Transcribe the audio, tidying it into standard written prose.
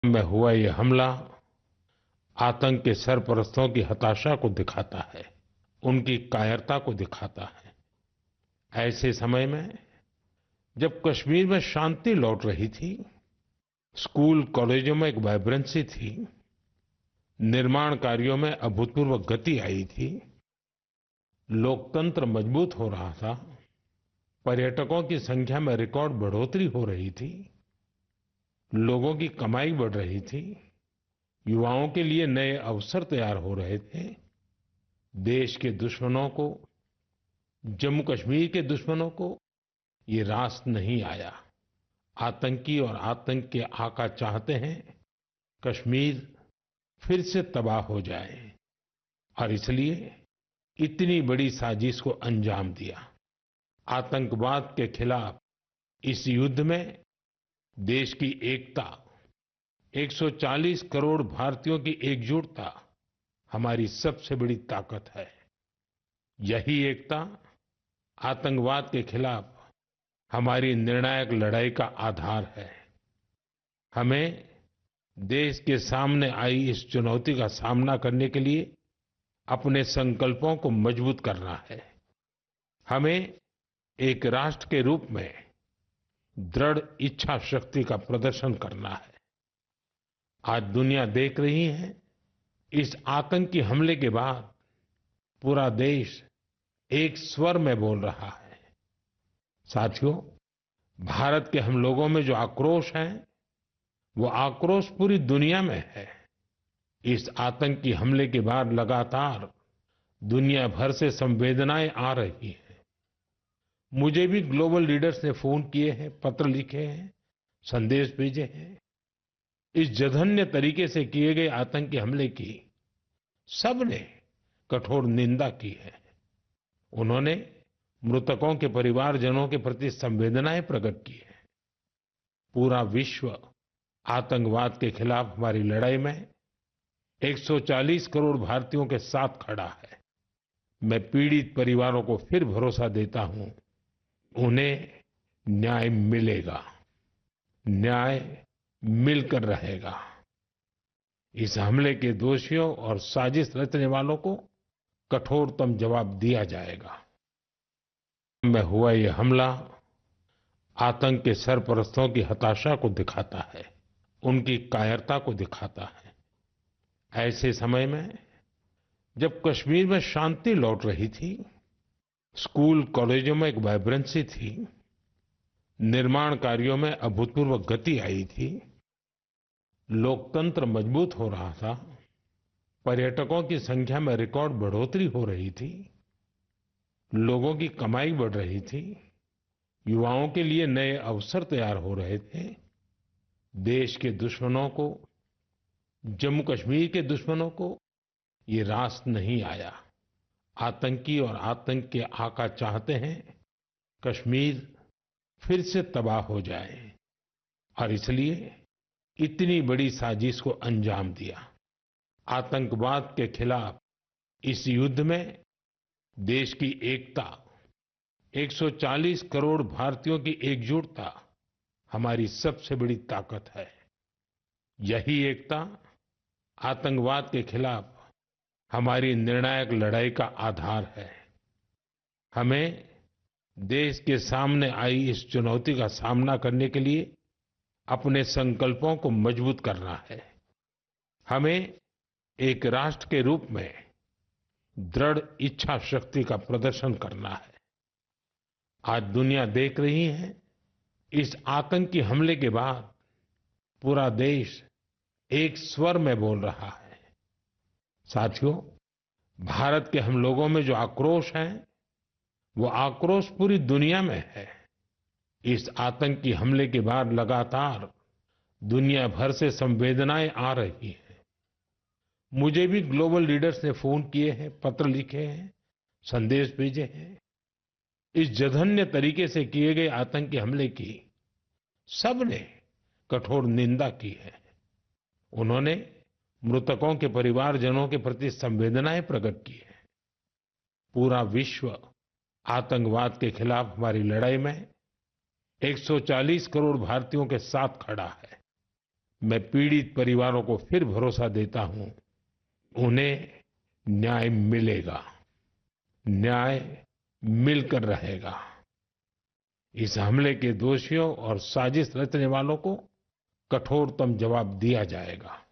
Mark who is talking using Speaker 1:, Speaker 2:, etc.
Speaker 1: में हुआ ये हमला आतंक के सरपरस्तों की हताशा को दिखाता है, उनकी कायरता को दिखाता है। ऐसे समय में जब कश्मीर में शांति लौट रही थी, स्कूल कॉलेजों में एक वाइब्रेंसी थी, निर्माण कार्यों में अभूतपूर्व गति आई थी, लोकतंत्र मजबूत हो रहा था, पर्यटकों की संख्या में रिकॉर्ड बढ़ोतरी हो रही थी, लोगों की कमाई बढ़ रही थी, युवाओं के लिए नए अवसर तैयार हो रहे थे। देश के दुश्मनों को, जम्मू कश्मीर के दुश्मनों को ये रास नहीं आया। आतंकी और आतंक के आका चाहते हैं कश्मीर फिर से तबाह हो जाए और इसलिए इतनी बड़ी साजिश को अंजाम दिया। आतंकवाद के खिलाफ इस युद्ध में देश की एकता, 140 करोड़ भारतीयों की एकजुटता हमारी सबसे बड़ी ताकत है। यही एकता आतंकवाद के खिलाफ हमारी निर्णायक लड़ाई का आधार है। हमें देश के सामने आई इस चुनौती का सामना करने के लिए अपने संकल्पों को मजबूत करना है। हमें एक राष्ट्र के रूप में दृढ़ इच्छा शक्ति का प्रदर्शन करना है। आज दुनिया देख रही है, इस आतंकी हमले के बाद पूरा देश एक स्वर में बोल रहा है। साथियों, भारत के हम लोगों में जो आक्रोश है, वो आक्रोश पूरी दुनिया में है। इस आतंकी हमले के बाद लगातार दुनिया भर से संवेदनाएं आ रही हैं। मुझे भी ग्लोबल लीडर्स ने फोन किए हैं, पत्र लिखे हैं, संदेश भेजे हैं। इस जघन्य तरीके से किए गए आतंकी हमले की सबने कठोर निंदा की है। उन्होंने मृतकों के परिवारजनों के प्रति संवेदनाएं प्रकट की है। पूरा विश्व आतंकवाद के खिलाफ हमारी लड़ाई में 140 करोड़ भारतीयों के साथ खड़ा है। मैं पीड़ित परिवारों को फिर भरोसा देता हूं, उन्हें न्याय मिलेगा, न्याय मिलकर रहेगा। इस हमले के दोषियों और साजिश रचने वालों को कठोरतम जवाब दिया जाएगा। में हुआ ये हमला आतंक के सरपरस्तों की हताशा को दिखाता है, उनकी कायरता को दिखाता है। ऐसे समय में जब कश्मीर में शांति लौट रही थी, स्कूल कॉलेजों में एक वाइब्रेंसी थी, निर्माण कार्यों में अभूतपूर्व गति आई थी, लोकतंत्र मजबूत हो रहा था, पर्यटकों की संख्या में रिकॉर्ड बढ़ोतरी हो रही थी, लोगों की कमाई बढ़ रही थी, युवाओं के लिए नए अवसर तैयार हो रहे थे। देश के दुश्मनों को, जम्मू कश्मीर के दुश्मनों को ये रास नहीं आया। आतंकी और आतंक के आका चाहते हैं कश्मीर फिर से तबाह हो जाए और इसलिए इतनी बड़ी साजिश को अंजाम दिया। आतंकवाद के खिलाफ इस युद्ध में देश की एकता, 140 करोड़ भारतीयों की एकजुटता हमारी सबसे बड़ी ताकत है। यही एकता आतंकवाद के खिलाफ हमारी निर्णायक लड़ाई का आधार है। हमें देश के सामने आई इस चुनौती का सामना करने के लिए अपने संकल्पों को मजबूत करना है। हमें एक राष्ट्र के रूप में दृढ़ इच्छा शक्ति का प्रदर्शन करना है। आज दुनिया देख रही है, इस आतंकी हमले के बाद पूरा देश एक स्वर में बोल रहा है। साथियों, भारत के हम लोगों में जो आक्रोश है, वो आक्रोश पूरी दुनिया में है। इस आतंकी हमले के बाद लगातार दुनिया भर से संवेदनाएं आ रही हैं। मुझे भी ग्लोबल लीडर्स ने फोन किए हैं, पत्र लिखे हैं, संदेश भेजे हैं। इस जघन्य तरीके से किए गए आतंकी हमले की सबने कठोर निंदा की है। उन्होंने मृतकों के परिवारजनों के प्रति संवेदनाएं प्रकट की है। पूरा विश्व आतंकवाद के खिलाफ हमारी लड़ाई में 140 करोड़ भारतीयों के साथ खड़ा है। मैं पीड़ित परिवारों को फिर भरोसा देता हूं, उन्हें न्याय मिलेगा, न्याय मिलकर रहेगा। इस हमले के दोषियों और साजिश रचने वालों को कठोरतम जवाब दिया जाएगा।